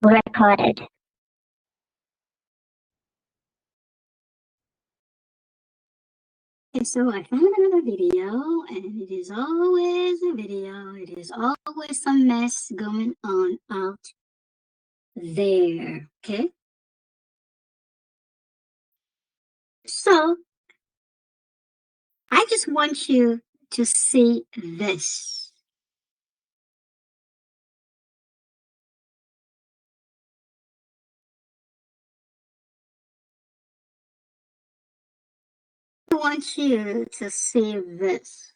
recorded. And so I found another video, and it is always a video. It is always some mess going on out there, okay? So I just want you to see this. I want you to see this.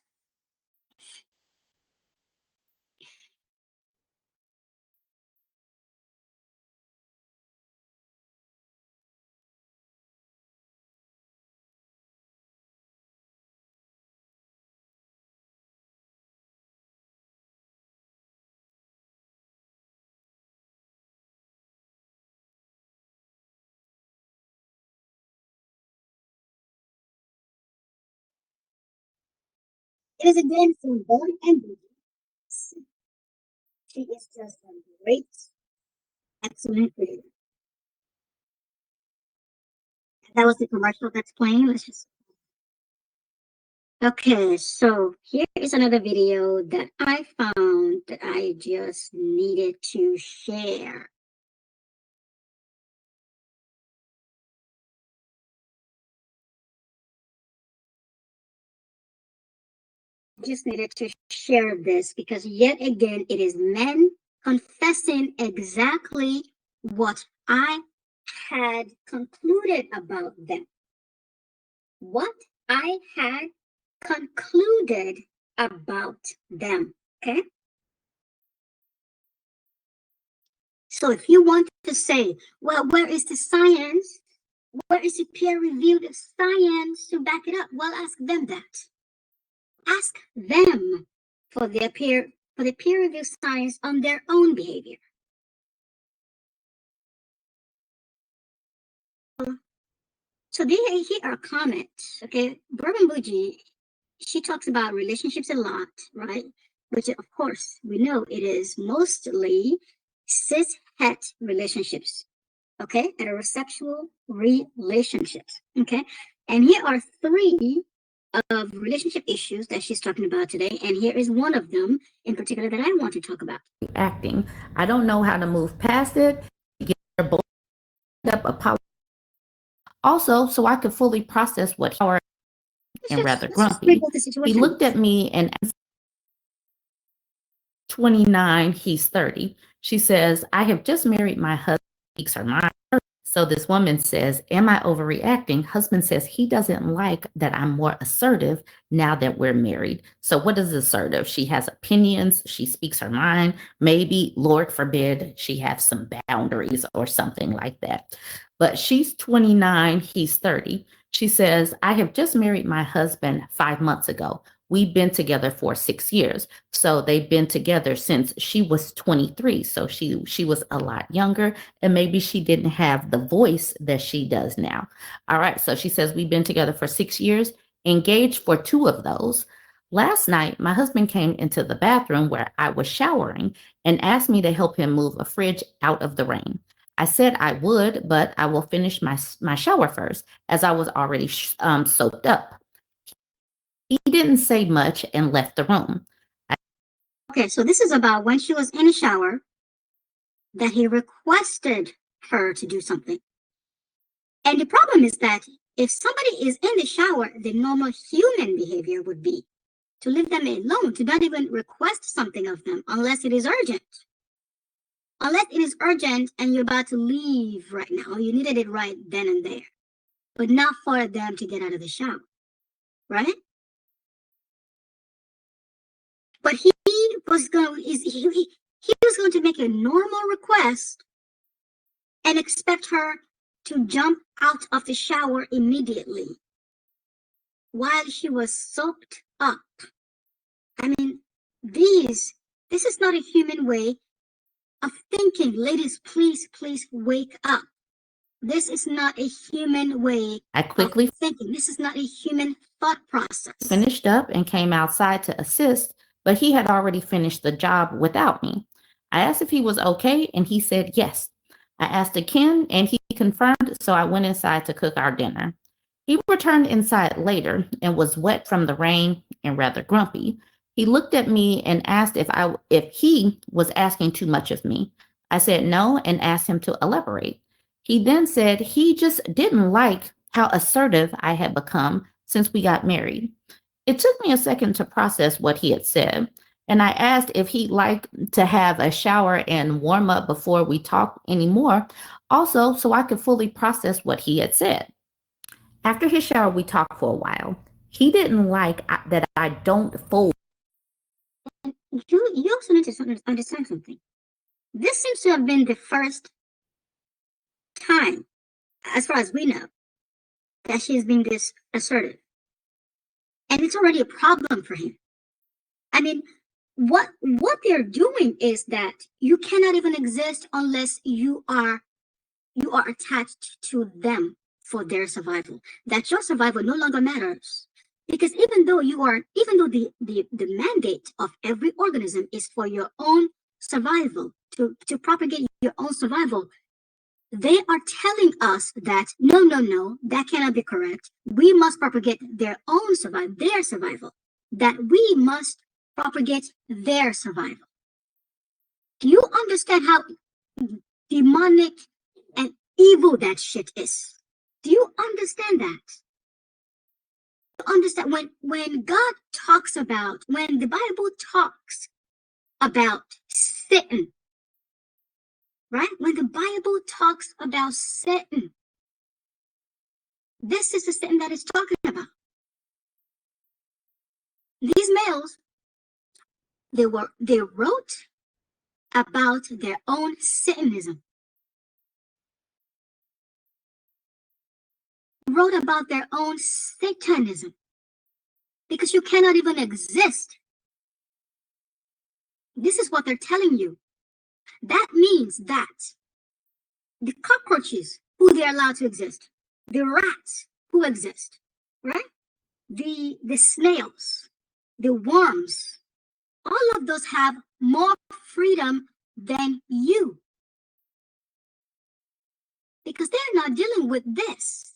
It is again from Born and Beauty. She is just a great, excellent creator. That was the commercial that's playing. Let's just. Okay, so here is another video that I found that I just needed to share. Just needed to share this because yet again, it is men confessing exactly what I had concluded about them. What I had concluded about them, okay? So if you want to say, well, where is the science? Where is the peer-reviewed science to back it up? Well, ask them that. Ask them for the peer-reviewed science on their own behavior. So here are comments, okay? Bourbon Bougie, she talks about relationships a lot, right? Which, of course, we know it is mostly cis-het relationships, okay? Heterosexual relationships, okay? And here are 3 of relationship issues that she's talking about today, and here is one of them in particular that I want to talk about. Acting. I don't know how to move past it. Get both up apology. Also, so I could fully process what he was and rather grumpy. He looked at me and asked, 29, he's 30. She says, I have just married my husband, speaks her mind. So this woman says, am I overreacting? Husband says he doesn't like that I'm more assertive now that we're married. So what is assertive? She has opinions. She speaks her mind. Maybe, Lord forbid, she has some boundaries or something like that. But she's 29, he's 30. She says, I have just married my husband 5 months ago. We've been together for 6 years. So they've been together since she was 23. So she was a lot younger, and maybe she didn't have the voice that she does now. All right. So she says, we've been together for 6 years, engaged for 2 of those. Last night, my husband came into the bathroom where I was showering and asked me to help him move a fridge out of the rain. I said I would, but I will finish my shower first, as I was already soaked up. He didn't say much and left the room. Okay, so this is about when she was in the shower that he requested her to do something. And the problem is that if somebody is in the shower, the normal human behavior would be to leave them alone, to not even request something of them unless it is urgent. Unless it is urgent and you're about to leave right now, you needed it right then and there, but not for them to get out of the shower, right? But he was going to make a normal request and expect her to jump out of the shower immediately while she was soaked up. I mean, this is not a human way of thinking. Ladies, please wake up. This is not a human way of thinking. This is not a human thought process. Finished up and came outside to assist, but he had already finished the job without me. I asked if he was okay, and he said yes. I asked again, and he confirmed, so I went inside to cook our dinner. He returned inside later and was wet from the rain and rather grumpy. He looked at me and asked if he was asking too much of me. I said no and asked him to elaborate. He then said he just didn't like how assertive I had become since we got married. It took me a second to process what he had said, and I asked if he'd like to have a shower and warm up before we talk anymore, also so I could fully process what he had said. After his shower, we talked for a while. He didn't like that I don't fold. You also need to understand something. This seems to have been the first time, as far as we know, that she's been this assertive. And it's already a problem for him. I mean, what they're doing is that you cannot even exist unless you are attached to them for their survival. That your survival no longer matters. Because even though the mandate of every organism is for your own survival, to propagate your own survival, they are telling us that no, that cannot be correct. We must propagate their survival. That we must propagate their survival. Do you understand how demonic and evil that shit is? Do you understand that? Understand when God talks about, when the Bible talks about Satan, right? When the Bible talks about Satan, this is the Satan that it's talking about. These males, they wrote about their own Satanism. Wrote about their own Satanism. Because you cannot even exist. This is what they're telling you. That means that the cockroaches, who they're allowed to exist, the rats who exist, right? The snails, the worms, all of those have more freedom than you. Because they're not dealing with this.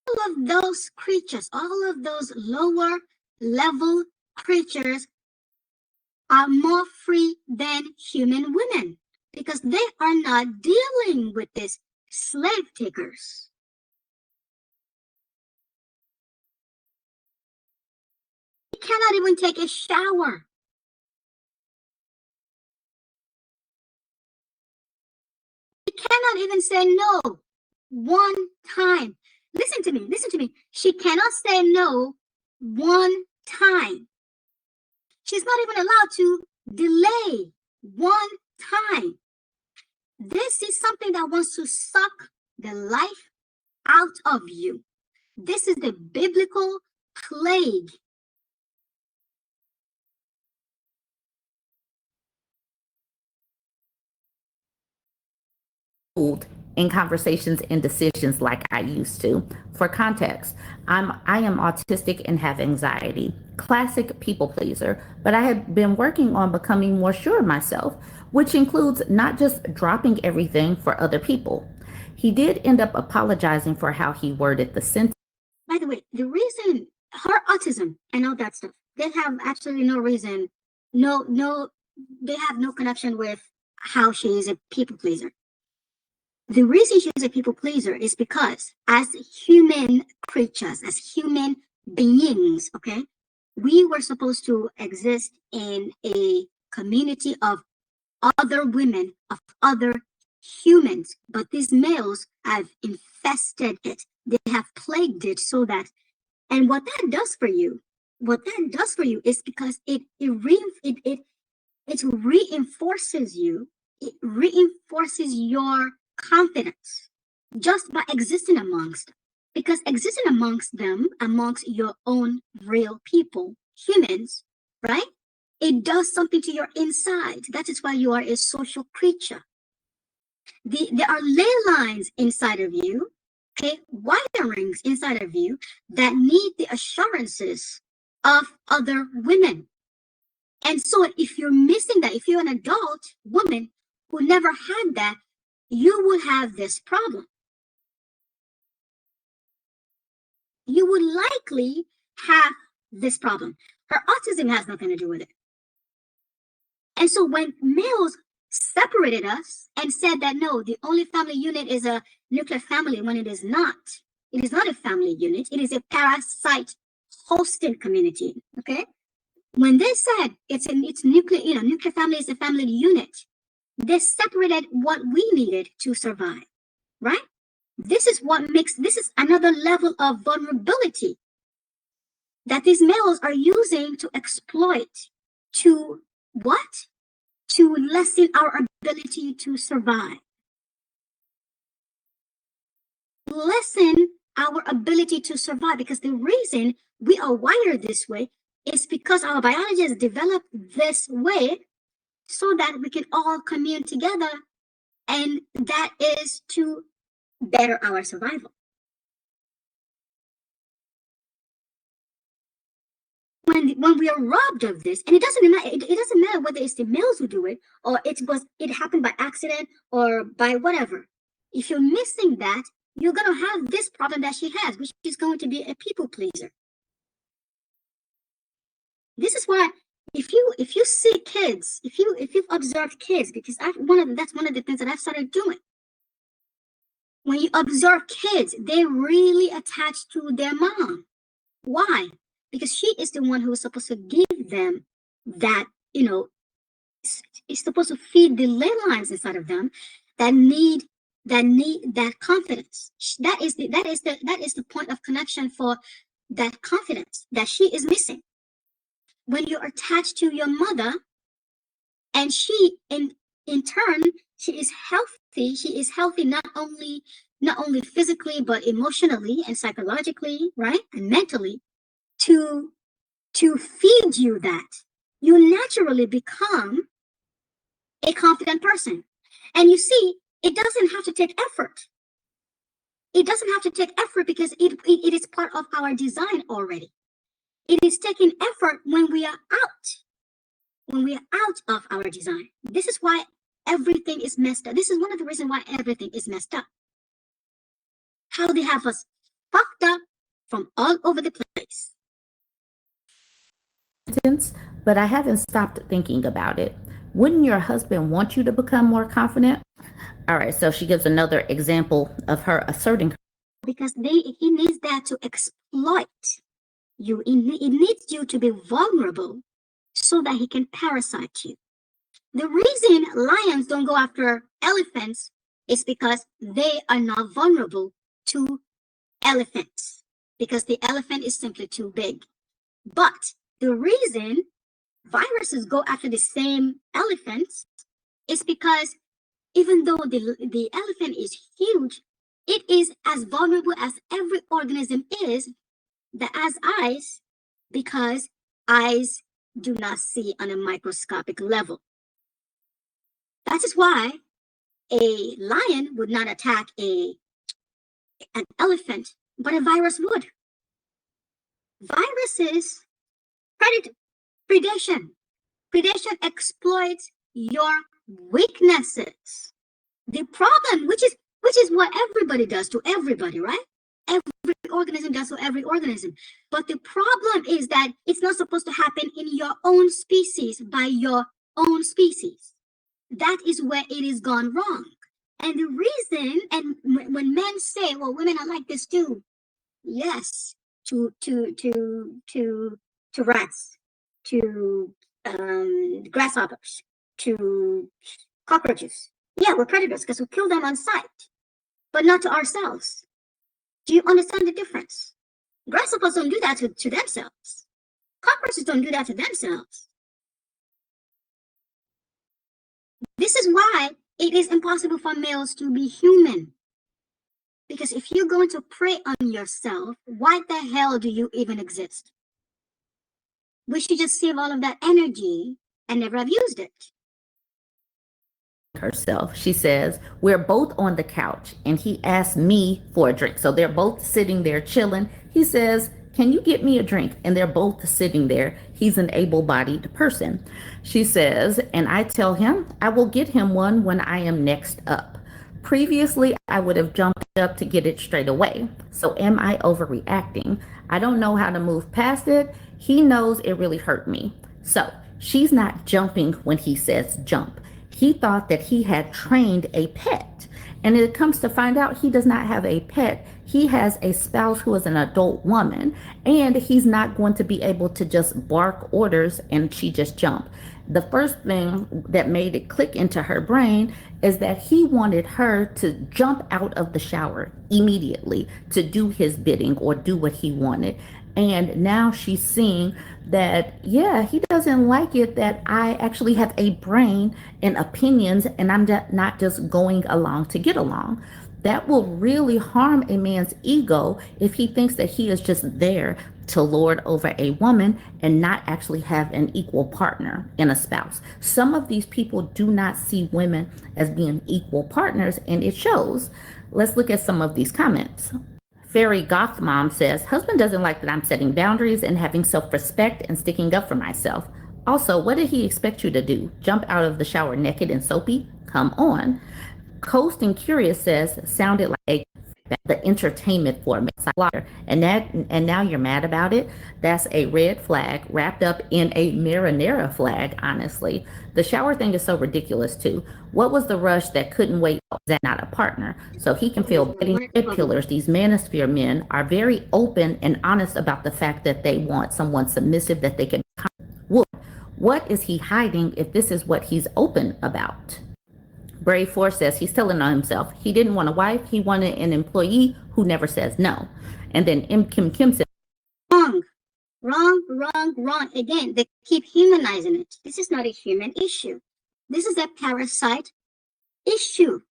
All of those creatures, all of those lower level creatures are more free than human women because they are not dealing with these slave takers. They cannot even take a shower. They cannot even say no one time. Listen to me. She cannot say no one time. She's not even allowed to delay one time. This is something that wants to suck the life out of you. This is the biblical plague. In conversations and decisions like I used to. For context, I am autistic and have anxiety. Classic people pleaser, but I have been working on becoming more sure of myself, which includes not just dropping everything for other people. He did end up apologizing for how he worded the sentence. By the way, the reason her autism and all that stuff, they have absolutely no reason, they have no connection with how she is a people pleaser. The reason she's a people pleaser is because as human creatures, as human beings, okay, we were supposed to exist in a community of other women, of other humans, but these males have infested it. They have plagued it so that, and what that does for you is because it reinforces you, it reinforces your confidence just by existing amongst them. Because existing amongst them, amongst your own real people, humans, right? It does something to your inside. That is why you are a social creature. There are ley lines inside of you, okay, wirings inside of you that need the assurances of other women. And so if you're missing that, if you're an adult woman who never had that, you will have this problem. You would likely have this problem. Her autism has nothing to do with it. And so when males separated us and said that no, the only family unit is a nuclear family, when it is not. It is not a family unit. It is a parasite hosting community. Okay. When they said it's nuclear, nuclear family is a family unit, they separated what we needed to survive, right? This is another level of vulnerability that these males are using to exploit, to what? To lessen our ability to survive. Lessen our ability to survive, because the reason we are wired this way is because our biology has developed this way so that we can all commune together, and that is to better our survival. When we are robbed of this, and it doesn't matter whether it's the males who do it or it happened by accident or by whatever. If you're missing that, you're going to have this problem that she has, which is going to be a people pleaser. This is why if you see kids, if you've observed kids, because that's one of the things that I've started doing. When you observe kids, they really attach to their mom. Why? Because she is the one who is supposed to give them that, is supposed to feed the ley lines inside of them that need that confidence. That is the point of connection for that confidence that she is missing. When you're attached to your mother, and she in turn, she is healthy not only physically but emotionally and psychologically, right? And mentally, to feed you that, you naturally become a confident person. And you see, it doesn't have to take effort. It doesn't have to take effort because it is part of our design already. It is taking effort when we are out of our design. This is why everything is messed up. This is one of the reasons why everything is messed up. How they have us fucked up from all over the place. But I haven't stopped thinking about it. Wouldn't your husband want you to become more confident? All right, so she gives another example of her asserting. Because he needs that to exploit you. It needs you to be vulnerable so that he can parasite you. The reason lions don't go after elephants is because they are not vulnerable to elephants, because the elephant is simply too big. But the reason viruses go after the same elephants is because even though the elephant is huge, it is as vulnerable as every organism is that has eyes, because eyes do not see on a microscopic level. That is why a lion would not attack an elephant, but a virus would. Viruses, predation. Predation exploits your weaknesses. The problem, which is what everybody does to everybody, right? Every organism does to every organism. But the problem is that it's not supposed to happen in your own species by your own species. That is where it has gone wrong. And the reason, and when men say, well, women are like this too, yes, to rats, to grasshoppers, to cockroaches. Yeah, we're predators because we kill them on sight, but not to ourselves. Do you understand the difference? Grasshoppers don't do that to themselves. Cockroaches don't do that to themselves. This is why it is impossible for males to be human. Because if you're going to prey on yourself, why the hell do you even exist? We should just save all of that energy and never have used it. Herself, she says, we're both on the couch and he asked me for a drink. So they're both sitting there chilling. He says, Can you get me a drink? And they're both sitting there. He's an able-bodied person. She says, and I tell him, I will get him one when I am next up. Previously, I would have jumped up to get it straight away. So am I overreacting? I don't know how to move past it. He knows it really hurt me. So she's not jumping when he says jump. He thought that he had trained a pet. And it comes to find out he does not have a pet. He has a spouse who is an adult woman, and he's not going to be able to just bark orders and she just jump. The first thing that made it click into her brain is that he wanted her to jump out of the shower immediately to do his bidding or do what he wanted. And now she's seeing that, yeah, he doesn't like it that I actually have a brain and opinions and I'm not just going along to get along. That will really harm a man's ego if he thinks that he is just there to lord over a woman and not actually have an equal partner in a spouse. Some of these people do not see women as being equal partners, and it shows. Let's look at some of these comments. Fairy Goth Mom says, husband doesn't like that I'm setting boundaries and having self-respect and sticking up for myself. Also, what did he expect you to do? Jump out of the shower naked and soapy? Come on. Coast and Curious says, sounded like the entertainment format, and now you're mad about it. That's a red flag wrapped up in a marinara flag. Honestly, the shower thing is so ridiculous too. What was the rush that couldn't wait? Is that not a partner? So he can feel bed killers. These manosphere men are very open and honest about the fact that they want someone submissive that they can. What is he hiding if this is what he's open about? Brave Force says he's telling on himself. He didn't want a wife. He wanted an employee who never says no. And then Kim says, wrong. Again, they keep humanizing it. This is not a human issue. This is a parasite issue.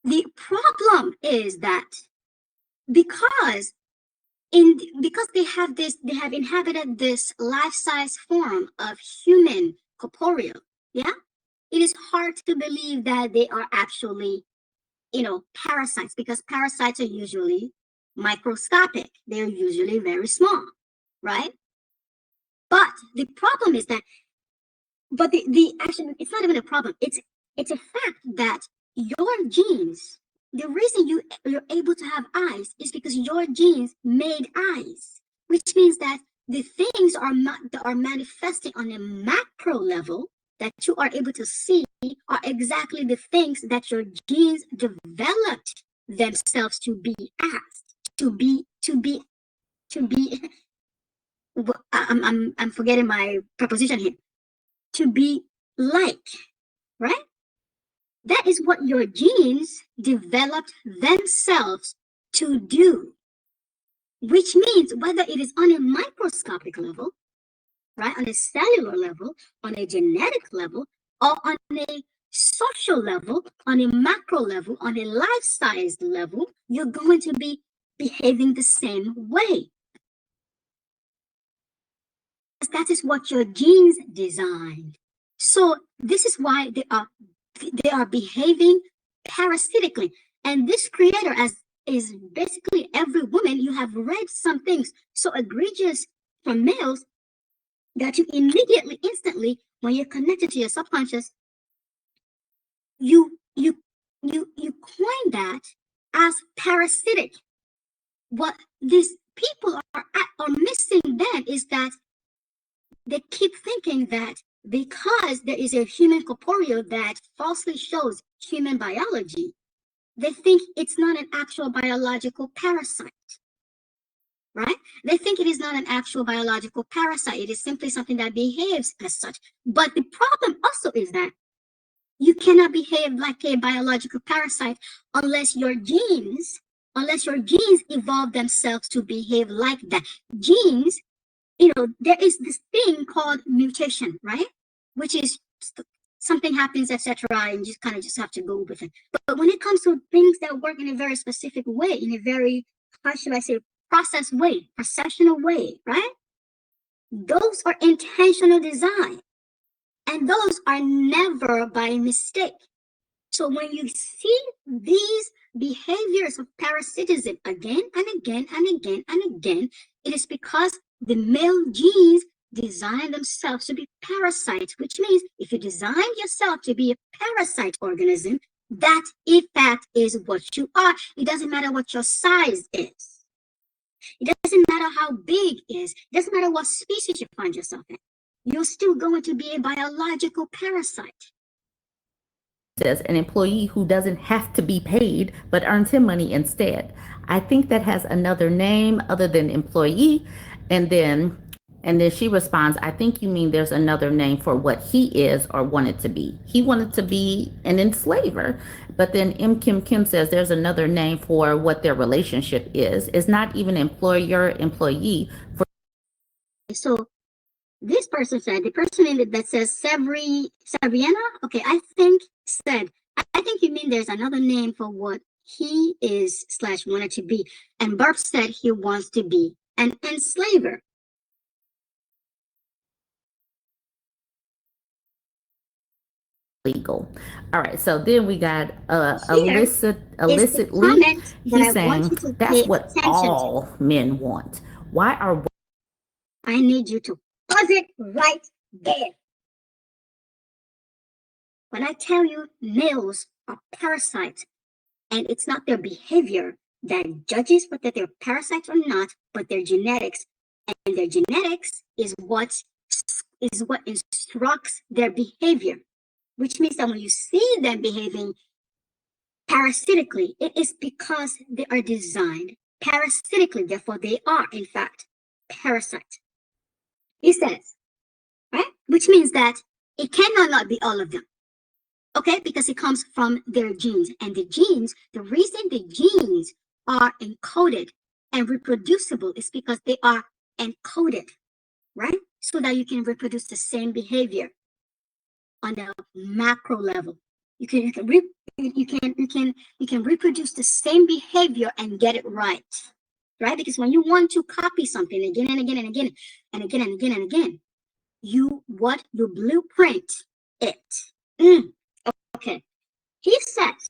The problem is that because they have inhabited this life-size form of human corporeal, yeah, it is hard to believe that they are actually, parasites, because parasites are usually microscopic. They're usually very small, right? But the problem is that, actually, it's not even a problem. It's a fact that your genes, the reason you're able to have eyes is because your genes made eyes, which means that the things are manifesting on a macro level that you are able to see are exactly the things that your genes developed themselves to be asked to be. I'm forgetting my preposition here. To be like, right? That is what your genes developed themselves to do, which means whether it is on a microscopic level, right, on a cellular level, on a genetic level, or on a social level, on a macro level, on a life-sized level, you're going to be behaving the same way. That is what your genes designed. So this is why they are behaving parasitically. And this creator, as is basically every woman, you have read some things so egregious from males that you immediately, instantly, when you're connected to your subconscious, you coin that as parasitic. What these people are missing then is that they keep thinking that because there is a human corporeal that falsely shows human biology, they think it's not an actual biological parasite, right? They think it is not an actual biological parasite. It is simply something that behaves as such. But the problem also is that you cannot behave like a biological parasite unless your genes evolve themselves to behave like that. Genes, there is this thing called mutation, right? Which is something happens, etc., and you kind of just have to go with it. But when it comes to things that work in a very specific way, in a very, how should I say, processional way, right? Those are intentional design. And those are never by mistake. So when you see these behaviors of parasitism again and again and again and again, it is because the male genes design themselves to be parasites, which means if you design yourself to be a parasite organism, that in fact is what you are. It doesn't matter what your size is. It doesn't matter how big it is. It doesn't matter what species you find yourself in. You're still going to be a biological parasite. Says an employee who doesn't have to be paid but earns him money instead. I think that has another name other than employee. And then she responds, I think you mean there's another name for what he is or wanted to be. He wanted to be an enslaver. But then M. Kim says there's another name for what their relationship is. It's not even employer employee. So this person said, the person in it that says Sabriana, okay, I think you mean there's another name for what he is / wanted to be. And Burp said he wants to be an enslaver. Legal. All right, so then we got illicit comment he's saying that's what all men want. Why are I need you to pause it right there. When I tell you males are parasites, and it's not their behavior that judges whether they're parasites or not, but their genetics, and their genetics is what instructs their behavior, which means that when you see them behaving parasitically, it is because they are designed parasitically. Therefore, they are, in fact, parasites. He says, right? Which means that it cannot not be all of them. Okay, because it comes from their genes. And the genes, the reason the genes are encoded and reproducible is because they are encoded, right? So that you can reproduce the same behavior on the macro level. You can reproduce the same behavior and get it right. Right? Because when you want to copy something again and again and again and again and again and again, you blueprint it. Okay. He says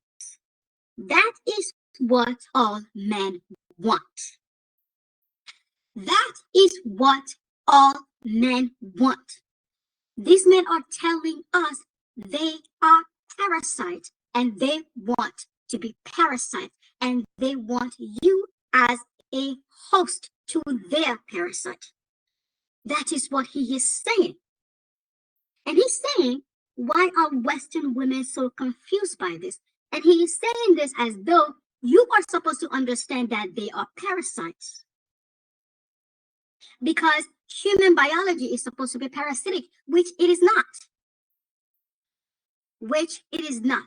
that is what all men want. That is what all men want. These men are telling us they are parasites and they want to be parasites and they want you as a host to their parasite. That is what he is saying. And he's saying, why are Western women so confused by this? And he is saying this as though you are supposed to understand that they are parasites. Because human biology is supposed to be parasitic, which it is not.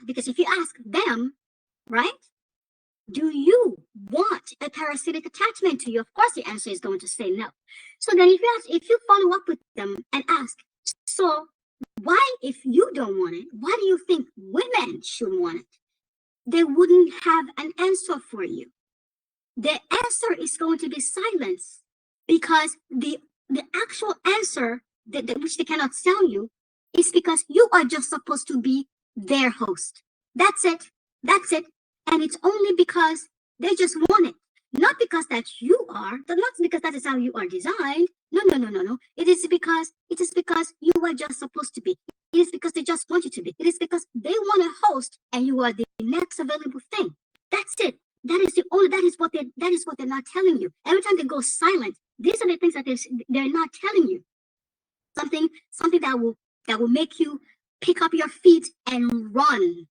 Because if you ask them, right, do you want a parasitic attachment to you? Of course, the answer is going to say no. So then if you follow up with them and ask, so why, if you don't want it, why do you think women should want it? They wouldn't have an answer for you. The answer is going to be silence, because the actual answer which they cannot tell you is because you are just supposed to be their host. That's it. And it's only because they just want it. Not because that you are, not because that is how you are designed. No. It is because you are just supposed to be. It is because they just want you to be. It is because they want a host and you are the next available thing. That's it. That is what they're not telling you. Every time they go silent, these are the things that they're not telling you. Something that will make you pick up your feet and run.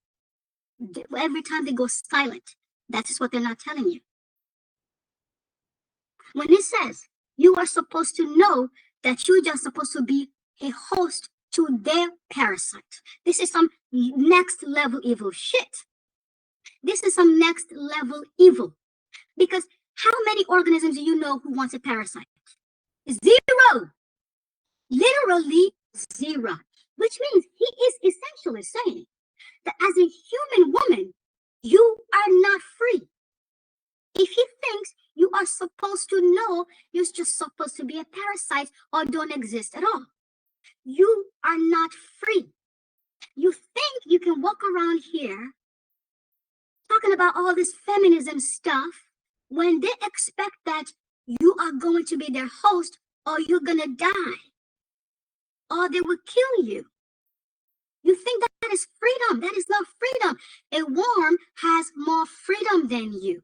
Every time they go silent, that is what they're not telling you. When it says you are supposed to know that you're just supposed to be a host to their parasite, this is some next level evil shit. This is some next level evil. Because how many organisms do you know who wants a parasite? Zero. Literally zero. Which means he is essentially saying that as a human woman, you are not free. If he thinks you are supposed to know you're just supposed to be a parasite or don't exist at all, you are not free. You think you can walk around here talking about all this feminism stuff when they expect that you are going to be their host or you're going to die or they will kill you. You think that is freedom. That is not freedom. A worm has more freedom than you.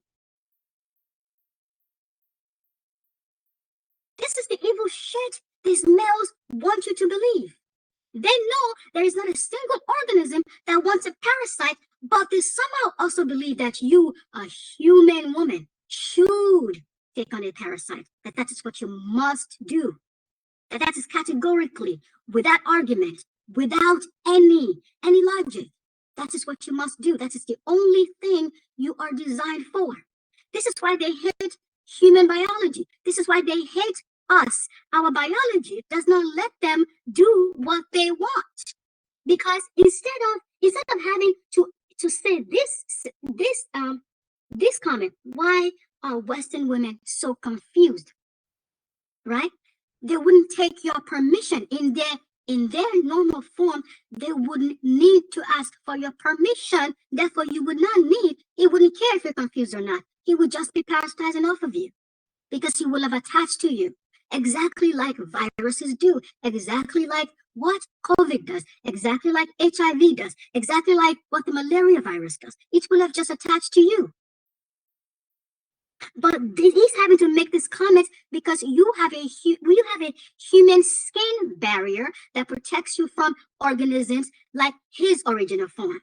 This is the evil shit these males want you to believe. They know there is not a single organism that wants a parasite, but they somehow also believe that you, a human woman, should take on a parasite. That is what you must do. That is categorically, without argument, without any logic. That is what you must do. That is the only thing you are designed for. This is why they hate human biology. This is why they hate us. Our biology does not let them do what they want. Because instead of having to say this comment, why are Western women so confused? Right? They wouldn't take your permission in their normal form. They wouldn't need to ask for your permission. Therefore, you would not need. He wouldn't care if you're confused or not. He would just be parasitizing off of you because he will have attached to you, exactly like viruses do, exactly like what COVID does, exactly like HIV does, exactly like what the malaria virus does. It will have just attached to you. But he's having to make this comment because you have a human skin barrier that protects you from organisms like his original form.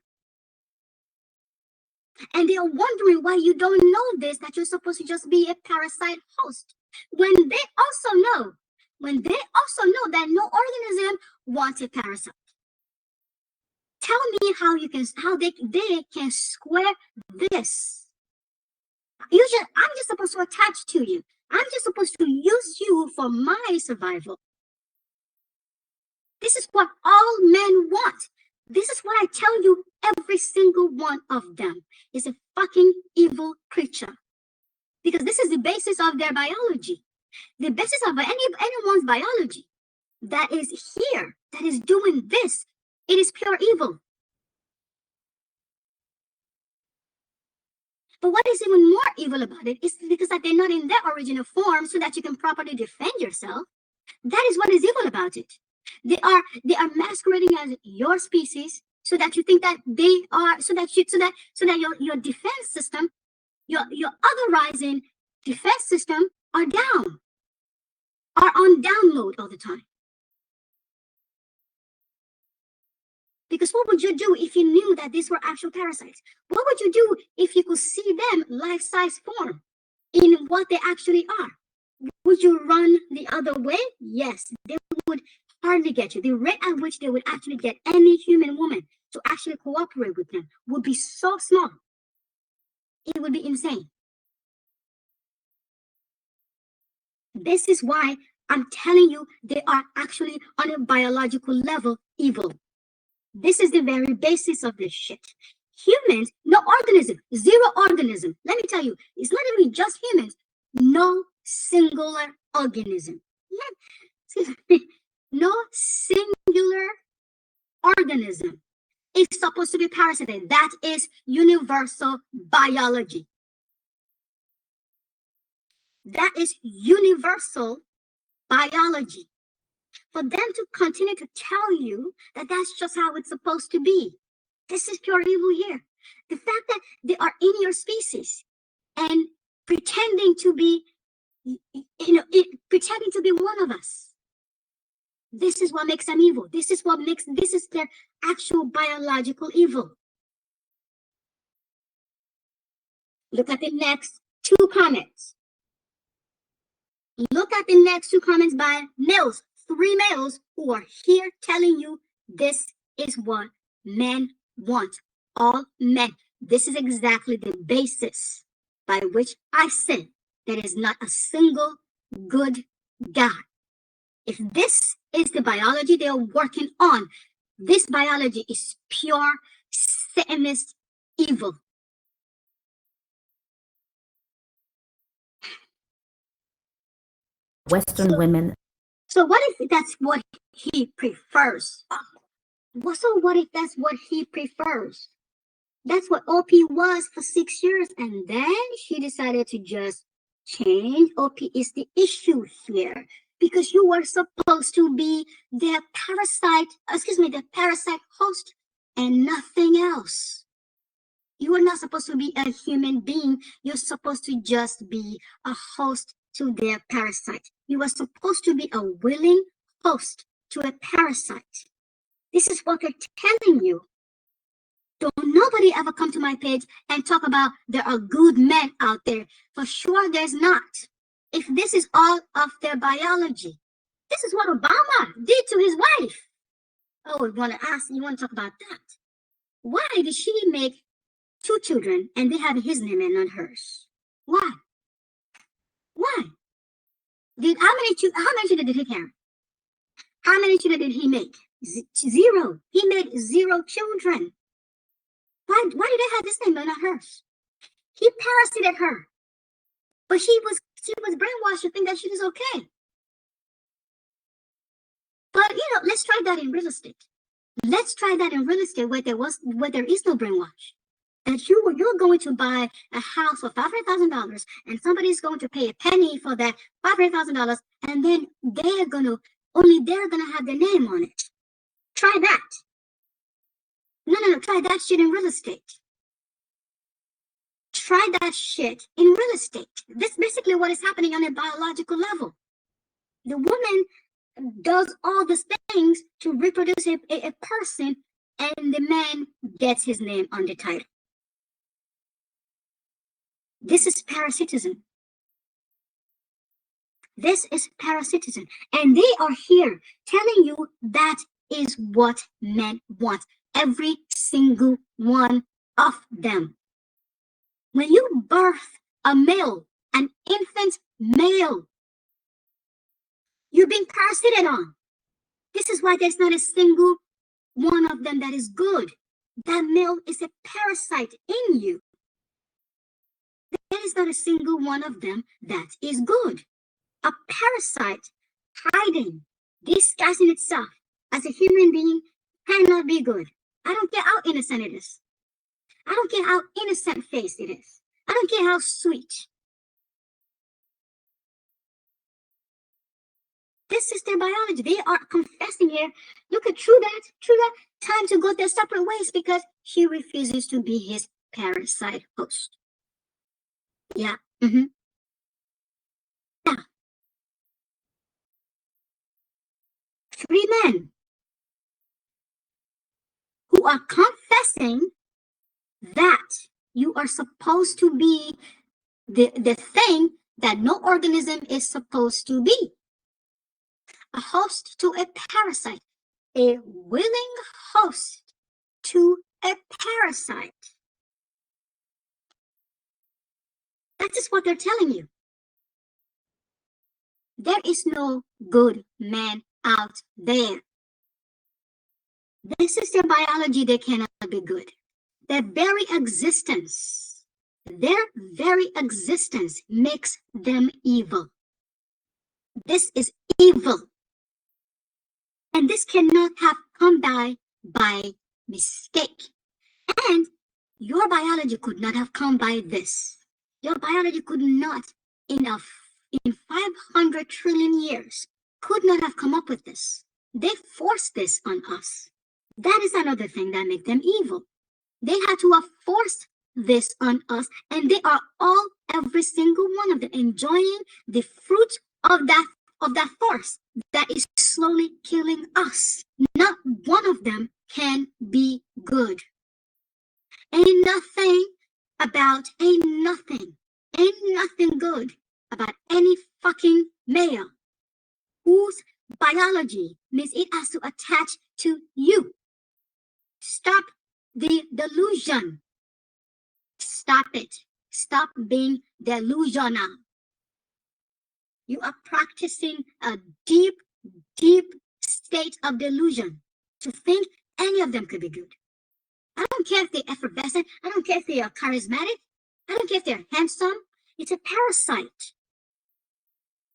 And they are wondering why you don't know this, that you're supposed to just be a parasite host. When they also know that no organism wants a parasite. Tell me how they can square this. I'm just supposed to attach to you. I'm just supposed to use you for my survival. This is what all men want. This is what I tell you, every single one of them is a fucking evil creature. Because this is the basis of their biology. The basis of anyone's biology that is here, that is doing this, it is pure evil. But what is even more evil about it is because that they're not in their original form so that you can properly defend yourself. That is what is evil about it. They are masquerading as your species so that you think that they are so that your defense system, your otherizing defense system are on download all the time. Because what would you do if you knew that these were actual parasites? What would you do if you could see them life-size form in what they actually are? Would you run the other way? Yes, they would hardly get you. The rate at which they would actually get any human woman to actually cooperate with them would be so small. It would be insane. This is why I'm telling you they are actually on a biological level evil. This is the very basis of this shit. Humans, no organism, zero organism. Let me tell you, it's not even just humans. No singular organism. No singular organism is supposed to be parasitic. That is universal biology. That is universal biology. For them to continue to tell you that that's just how it's supposed to be. This is pure evil here. The fact that they are in your species and pretending to be, pretending to be one of us. This is what makes them evil. This is their actual biological evil. Look at the next two comments. Look at the next two comments by males, 3 males who are here telling you this is what men want. All men. This is exactly the basis by which I say there is not a single good guy. If this is the biology they are working on, this biology is pure Satanist evil. Western women. So what if that's what he prefers? So what if that's what he prefers? That's what OP was for 6 years. And then she decided to just change. OP is the issue here because you were supposed to be the parasite host and nothing else. You are not supposed to be a human being. You're supposed to just be a host to their parasite. You are supposed to be a willing host to a parasite. This is what they're telling you. Don't nobody ever come to my page and talk about there are good men out there. For sure there's not. If this is all of their biology, this is what Obama did to his wife. Oh, you want to talk about that? Why did she make 2 children and they have his name and not hers? Why? Why? How many children did he have? How many children did he make? Zero. He made 0 children. Why did they have this name and not hers? He parasited her. But she was brainwashed to think that she was okay. But let's try that in real estate. Let's try that in real estate where there is no brainwash. That you're going to buy a house for $500,000 and somebody's going to pay a penny for that $500,000 and then they're gonna have their name on it. Try that. No, try that shit in real estate. Try that shit in real estate. That's basically what is happening on a biological level. The woman does all these things to reproduce a person, and the man gets his name on the title. This is parasitism. This is parasitism. And they are here telling you that is what men want. Every single one of them. When you birth a male, an infant male, you're being parasited on. This is why there's not a single one of them that is good. That male is a parasite in you. There is not a single one of them that is good. A parasite hiding, disguising itself as a human being cannot be good. I don't care how innocent it is. I don't care how innocent faced it is. I don't care how sweet. This is their biology. They are confessing here. Look at true that, time to go their separate ways because he refuses to be his parasite host. Yeah. Yeah. 3 men who are confessing that you are supposed to be the thing that no organism is supposed to be. A host to a parasite. A willing host to a parasite. That is what they're telling you. There is no good man out there. This is their biology. They cannot be good. Their very existence makes them evil. This is evil. And this cannot have come by mistake. And your biology could not have come by this. Your biology could not, in 500 trillion years, could not have come up with this. They forced this on us. That is another thing that makes them evil. They had to have forced this on us, and they are all, every single one of them, enjoying the fruit of that force that is slowly killing us. Not one of them can be good. Ain't nothing good about any fucking male whose biology means it has to attach to you. Stop the delusion. Stop it. Stop being delusional. You are practicing a deep state of delusion to think any of them could be good. I don't care if they're effervescent. I don't care if they are charismatic. I don't care if they're handsome. It's a parasite.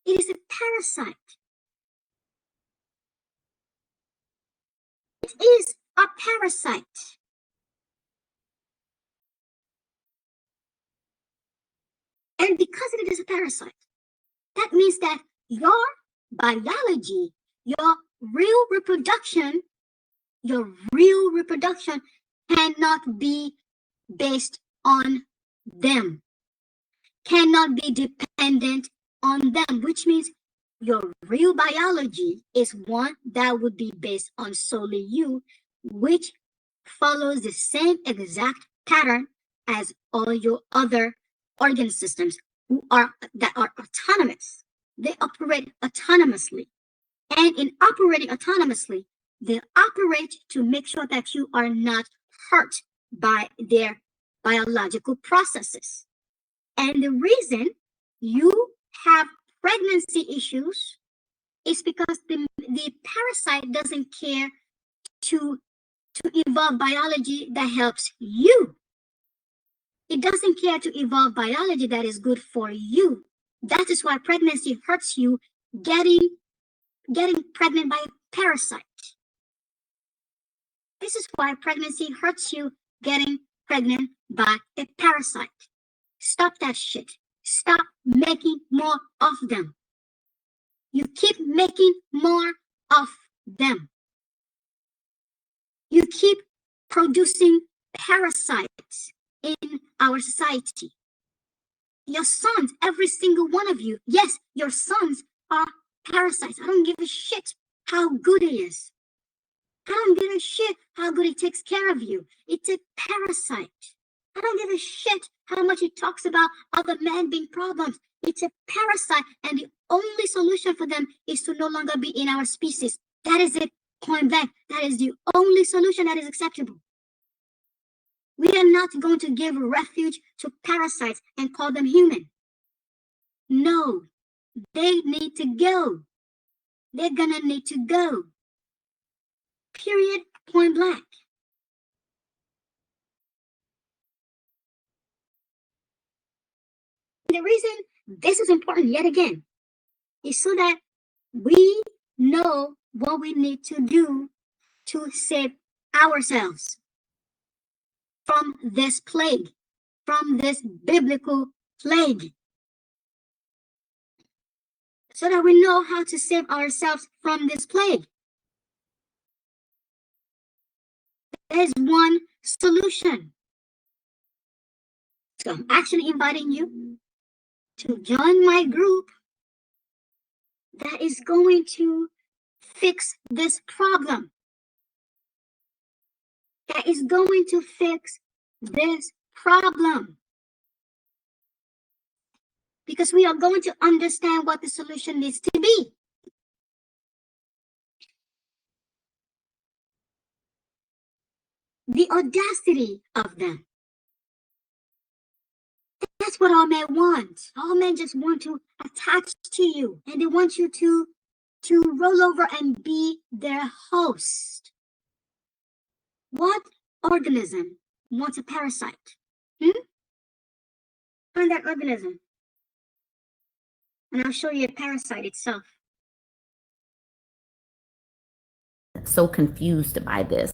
It is a parasite. It is a parasite. And because it is a parasite, that means that your biology, your real reproduction, cannot be based on them, cannot be dependent on them, which means your real biology is one that would be based on solely you, which follows the same exact pattern as all your other organ systems that are autonomous. They operate autonomously. And in operating autonomously, they operate to make sure that you are not hurt by their biological processes. And the reason you have pregnancy issues is because the parasite doesn't care to evolve biology that helps you. It doesn't care to evolve biology that is good for you. That is why pregnancy hurts you getting pregnant by a parasite. This is why pregnancy hurts you getting pregnant by a parasite. Stop that shit. Stop making more of them. You keep making more of them. You keep producing parasites in our society. Your sons, every single one of you, yes, your sons are parasites. I don't give a shit how good he is. I don't give a shit how good he takes care of you. It's a parasite. I don't give a shit how much he talks about other men being problems. It's a parasite, and the only solution for them is to no longer be in our species. That is it, point blank. That is the only solution that is acceptable. We are not going to give refuge to parasites and call them human. No, they need to go. They're gonna need to go. Period, point blank. The reason this is important yet again is so that we know what we need to do to save ourselves from this plague, from this biblical plague, so that we know how to save ourselves from this plague. There's one solution. So I'm actually inviting you to join my group that is going to fix this problem, that is going to fix this problem. Because we are going to understand what the solution needs to be. The audacity of them. That's what all men want. All men just want to attach to you, and they want you to roll over and be their host. What organism wants a parasite? Find that organism, and I'll show you a parasite itself. So confused by this.